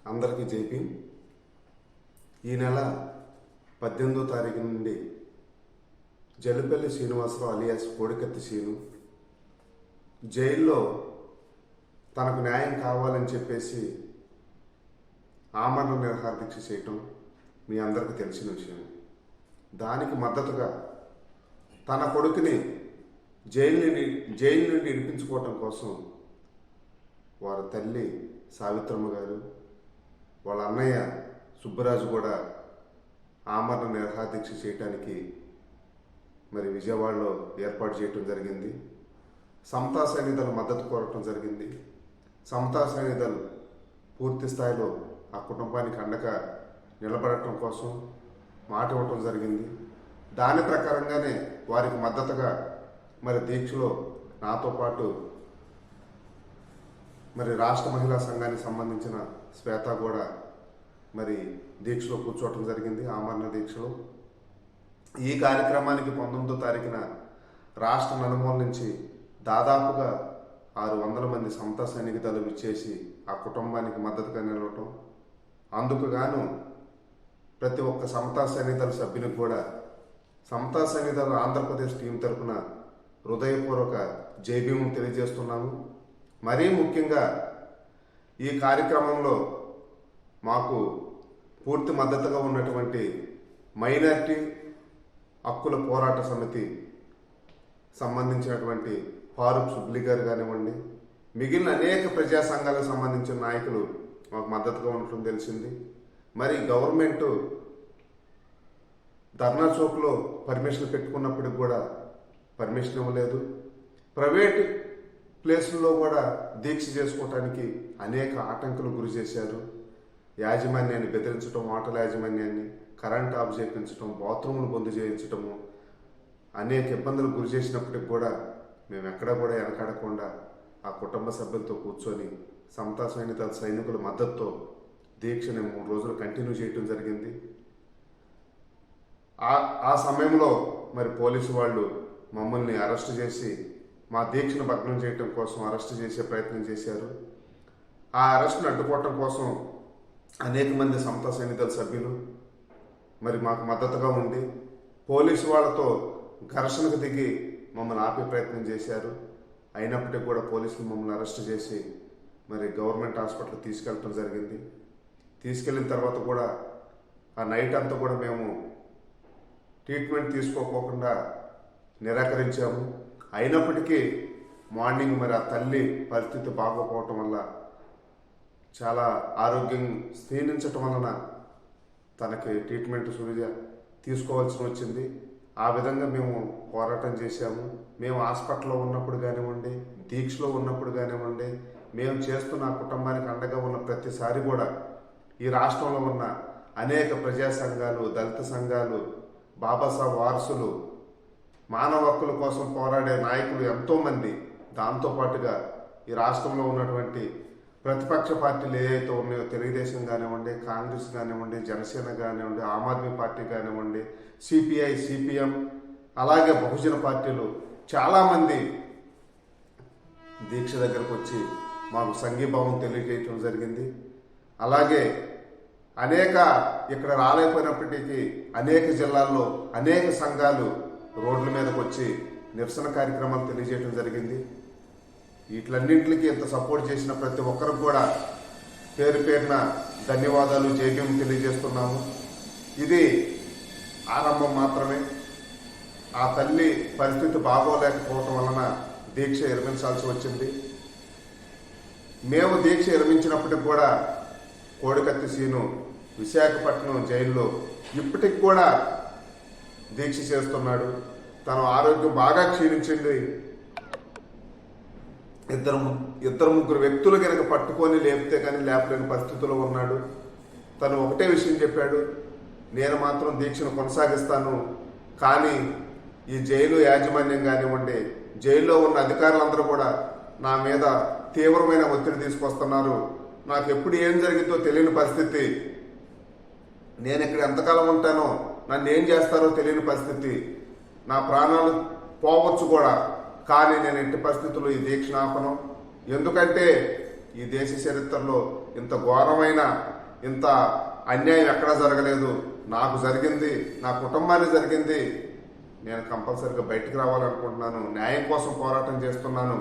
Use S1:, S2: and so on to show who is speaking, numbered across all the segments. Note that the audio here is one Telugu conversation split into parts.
S1: అందరికీ జేపీ. ఈ నెల 18వ తారీఖు నుండి జల్లిపల్లి శ్రీనివాసరావు అలియాస్ కోడికత్తి శ్రీను జైల్లో తనకు న్యాయం కావాలని చెప్పేసి ఆమరణ నిరాహార దీక్ష చేయటం మీ అందరికీ తెలిసిన విషయం. దానికి మద్దతుగా తన కొడుకుని జైలు నుండి విడిపించుకోవటం కోసం వారి తల్లి సావిత్రమ్మ గారు, వాళ్ళ అన్నయ్య సుబ్బరాజు కూడా ఆమరణ నిరాహార దీక్ష చేయటానికి మరి విజయవాడలో ఏర్పాటు చేయటం జరిగింది. సమతా సైనికుల మద్దతు కోరటం జరిగింది. సమతా సైనికులు పూర్తి స్థాయిలో ఆ కుటుంబానికి అండగా నిలబడటం కోసం మాట ఇవ్వటం జరిగింది. దాని ప్రకారంగానే వారికి మద్దతుగా మరి దీక్షలో నాతో పాటు మరి రాష్ట్ర మహిళా సంఘానికి సంబంధించిన శ్వేత కూడా మరి దీక్షలో కూర్చోవటం జరిగింది, ఆమరణ దీక్షలో. ఈ కార్యక్రమానికి 19వ తారీఖున రాష్ట్ర నలుమూల నుంచి దాదాపుగా 600 మంది సమతా సైనిక దళం ఇచ్చేసి ఆ కుటుంబానికి మద్దతుగా నిలవటం. అందుకు గాను ప్రతి ఒక్క సమతా సైనిక దళ సభ్యునికి కూడా సమతా సైనిక దళ ఆంధ్రప్రదేశ్ టీం తరఫున హృదయపూర్వక జైభీమును తెలియజేస్తున్నాము. మరీ ముఖ్యంగా ఈ కార్యక్రమంలో మాకు పూర్తి మద్దతుగా ఉన్నటువంటి మైనారిటీ హక్కుల పోరాట సమితి సంబంధించినటువంటి ఫారూక్ సుబ్లీ గారు కానివ్వండి, మిగిలిన అనేక ప్రజా సంఘాలకు సంబంధించిన నాయకులు మాకు మద్దతుగా ఉండటం తెలిసింది. మరి గవర్నమెంట్ ధర్నా చౌక్లో పర్మిషన్ పెట్టుకున్నప్పటికి కూడా పర్మిషన్ ఇవ్వలేదు. ప్రైవేట్ ప్లేసుల్లో కూడా దీక్ష చేసుకోవటానికి అనేక ఆటంకులు గురి చేశారు. యాజమాన్యాన్ని బెదిరించడం, హోటల్ యాజమాన్యాన్ని కరెంట్ ఆఫ్ చేయించడం, బాత్రూములు బంద్ చేయించడము, అనేక ఇబ్బందులు గురి చేసినప్పటికి కూడా మేము ఎక్కడా కూడా వెనకాడకుండా ఆ కుటుంబ సభ్యులతో కూర్చొని సమతా సైనిక సైనికుల మద్దతుతో దీక్షని 3 రోజులు కంటిన్యూ చేయడం జరిగింది. ఆ సమయంలో మరి పోలీసు వాళ్ళు మమ్మల్ని అరెస్ట్ చేసి మా దీక్షను భగ్నం చేయడం కోసం అరెస్ట్ చేసే ప్రయత్నం చేశారు. ఆ అరెస్ట్ను అడ్డుకోవటం కోసం అనేక మంది సమతా సైనిక సభ్యులు మరి మాకు మద్దతుగా ఉండి పోలీసు వాళ్ళతో ఘర్షణకు దిగి మమ్మల్ని ఆపే ప్రయత్నం చేశారు. అయినప్పటికీ కూడా పోలీసులు మమ్మల్ని అరెస్ట్ చేసి మరి గవర్నమెంట్ హాస్పిటల్కి తీసుకెళ్ళటం జరిగింది. తీసుకెళ్ళిన తర్వాత కూడా ఆ నైట్ అంతా కూడా మేము ట్రీట్మెంట్ తీసుకోకుండా నిరాకరించాము. అయినప్పటికీ మార్నింగ్ మరి ఆ తల్లి పరిస్థితి బాగోపోవటం వల్ల చాలా ఆరోగ్యం క్షీణించటం వలన తనకి ట్రీట్మెంట్ తీసుకోవాల్సి వచ్చింది. ఆ విధంగా మేము పోరాటం చేశాము. మేము హాస్పిటల్లో ఉన్నప్పుడు కానివ్వండి, దీక్షలో ఉన్నప్పుడు కానివ్వండి, మేము చేస్తున్న కుటుంబానికి అండగా ఉన్న ప్రతిసారి కూడా ఈ రాష్ట్రంలో ఉన్న అనేక ప్రజా సంఘాలు, దళిత సంఘాలు, బాబాసాహెబ్ వారసులు, మానవ హక్కుల కోసం పోరాడే నాయకులు ఎంతోమంది, దాంతోపాటుగా ఈ రాష్ట్రంలో ఉన్నటువంటి ప్రతిపక్ష పార్టీలు ఏవైతే ఉన్నాయో తెలుగుదేశం కానివ్వండి, కాంగ్రెస్ కానివ్వండి, జనసేన కానివ్వండి, ఆమ్ ఆద్మీ పార్టీ కానివ్వండి, సిపిఐ, సిపిఎం, అలాగే బహుజన పార్టీలు చాలామంది దీక్ష దగ్గరకు వచ్చి మాకు సంఘీభావం తెలియజేయటం జరిగింది. అలాగే అనేక ఇక్కడ రాలేకపోయినప్పటికీ అనేక జిల్లాల్లో అనేక సంఘాలు రోడ్ల మీదకి వచ్చి నిరసన కార్యక్రమాలు తెలియజేయడం జరిగింది. వీటిలన్నింటికి ఇంత సపోర్ట్ చేసిన ప్రతి ఒక్కరికి కూడా పేరు పేరున ధన్యవాదాలు, జైభీం తెలియజేస్తున్నాము. ఇది ఆరంభం మాత్రమే. ఆ తల్లి పరిస్థితి బాగోలేకపోవటం వలన దీక్ష విరమించాల్సి వచ్చింది. మేము దీక్ష విరమించినప్పటికి కూడా కోడికత్తి శ్రీను విశాఖపట్నం జైల్లో ఇప్పటికి కూడా దీక్ష చేస్తున్నాడు. తన ఆరోగ్యం బాగా క్షీణించింది. ఇద్దరు ముగ్గురు వ్యక్తులు కనుక పట్టుకొని లేపితే కానీ లేపలేని పరిస్థితిలో ఉన్నాడు. తను ఒకటే విషయం చెప్పాడు, నేను మాత్రం దీక్షను కొనసాగిస్తాను, కానీ ఈ జైలు యాజమాన్యం కానివ్వండి, జైల్లో ఉన్న అధికారులందరూ కూడా నా మీద తీవ్రమైన ఒత్తిడి తీసుకొస్తున్నారు. నాకు ఎప్పుడు ఏం జరిగిందో తెలియని పరిస్థితి, నేను ఇక్కడ ఎంతకాలం ఉంటానో, నన్ను ఏం చేస్తారో తెలియని పరిస్థితి, నా ప్రాణాలు పోవచ్చు కూడా, కానీ నేను ఎట్టి పరిస్థితుల్లో ఈ దీక్షను ఆపను. ఎందుకంటే ఈ దేశ చరిత్రలో ఇంత ఘోరమైన ఇంత అన్యాయం ఎక్కడా జరగలేదు. నాకు జరిగింది, నా కుటుంబానికి జరిగింది. నేను కంపల్సరిగా బయటికి రావాలనుకుంటున్నాను. న్యాయం కోసం పోరాటం చేస్తున్నాను.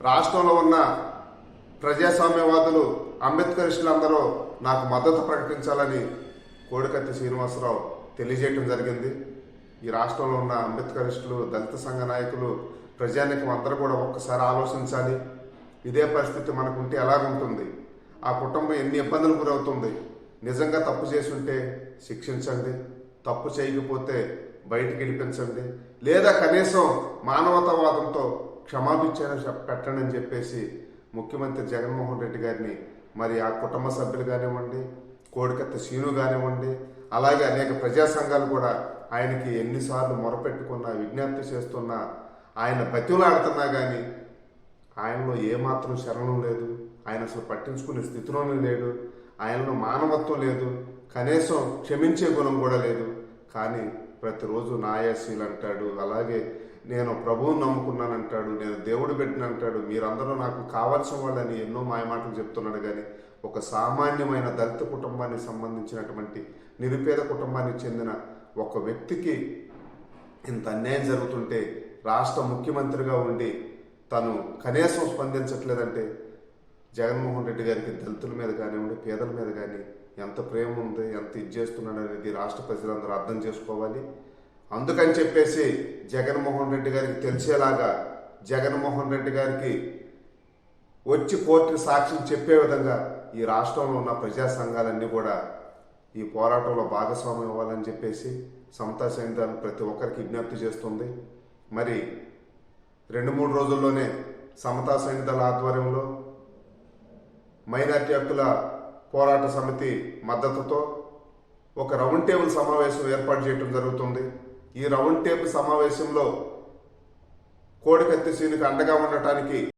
S1: రాష్ట్రంలో ఉన్న ప్రజాస్వామ్యవాదులు, అంబేద్కరిస్టులందరూ నాకు మద్దతు ప్రకటించాలని కోడికత్తి శ్రీనివాసరావు తెలియజేయటం జరిగింది. ఈ రాష్ట్రంలో ఉన్న అంబేద్కరిస్టులు, దళిత సంఘ నాయకులు, ప్రజానికం అందరూ కూడా ఒక్కసారి ఆలోచించాలి. ఇదే పరిస్థితి మనకుంటే ఎలాగుంటుంది? ఆ కుటుంబం ఎన్ని ఇబ్బందులు గురవుతుంది? నిజంగా తప్పు చేసి ఉంటే శిక్షించండి, తప్పు చేయకపోతే బయటికి గెలిపించండి, లేదా కనీసం మానవతావాదంతో క్షమాభిక్షణ పెట్టండి అని చెప్పేసి ముఖ్యమంత్రి జగన్మోహన్ రెడ్డి గారిని, మరి ఆ కుటుంబ సభ్యులు కానివ్వండి, కోడికత్తి శ్రీను కానివ్వండి, అలాగే అనేక ప్రజా సంఘాలు కూడా ఆయనకి ఎన్నిసార్లు మొరపెట్టుకున్నా, విజ్ఞప్తి చేస్తున్నా, ఆయన బతిమలాడుతున్నా కానీ ఆయనలో ఏమాత్రం శరణం లేదు. ఆయన అసలు పట్టించుకునే స్థితిలోనే లేడు. ఆయనలో మానవత్వం లేదు, కనీసం క్షమించే గుణం కూడా లేదు. కానీ ప్రతిరోజు నాయాసీలు అంటాడు, అలాగే నేను ప్రభువుని నమ్ముకున్నానంటాడు, నేను దేవుడు పెట్టినంటాడు, మీరందరూ నాకు కావాల్సిన వాళ్ళని ఎన్నో మాయమాటలు చెప్తున్నాడు. కానీ ఒక సామాన్యమైన దళిత కుటుంబానికి సంబంధించినటువంటి నిరుపేద కుటుంబానికి చెందిన ఒక వ్యక్తికి ఇంత అన్యాయం జరుగుతుంటే రాష్ట్ర ముఖ్యమంత్రిగా ఉండి తను కనీసం స్పందించట్లేదంటే జగన్మోహన్ రెడ్డి గారికి దళితుల మీద కానివ్వండి, పేదల మీద కానీ ఎంత ప్రేమ ఉంది, ఎంత ఇది చేస్తున్నాడు అనేది రాష్ట్ర ప్రజలందరూ అర్థం చేసుకోవాలి. అందుకని చెప్పేసి జగన్మోహన్ రెడ్డి గారికి తెలిసేలాగా, జగన్మోహన్ రెడ్డి గారికి వచ్చి కోర్టుకి సాక్ష్యం చెప్పే విధంగా ఈ రాష్ట్రంలో ఉన్న ప్రజా సంఘాలన్నీ కూడా ఈ పోరాటంలో భాగస్వామ్యం అవ్వాలని చెప్పేసి సమతా సైనికులు ప్రతి ఒక్కరికి విజ్ఞప్తి చేస్తుంది. మరి 2-3 రోజుల్లోనే సమతా సైనికుల ఆధ్వర్యంలో మైనార్టీ హక్కుల పోరాట సమితి మద్దతుతో ఒక రౌండ్ టేబుల్ సమావేశం ఏర్పాటు చేయడం జరుగుతుంది. ఈ రౌండ్ టేబుల్ సమావేశంలో కోడికత్తి శ్రీనుకి అండగా ఉండటానికి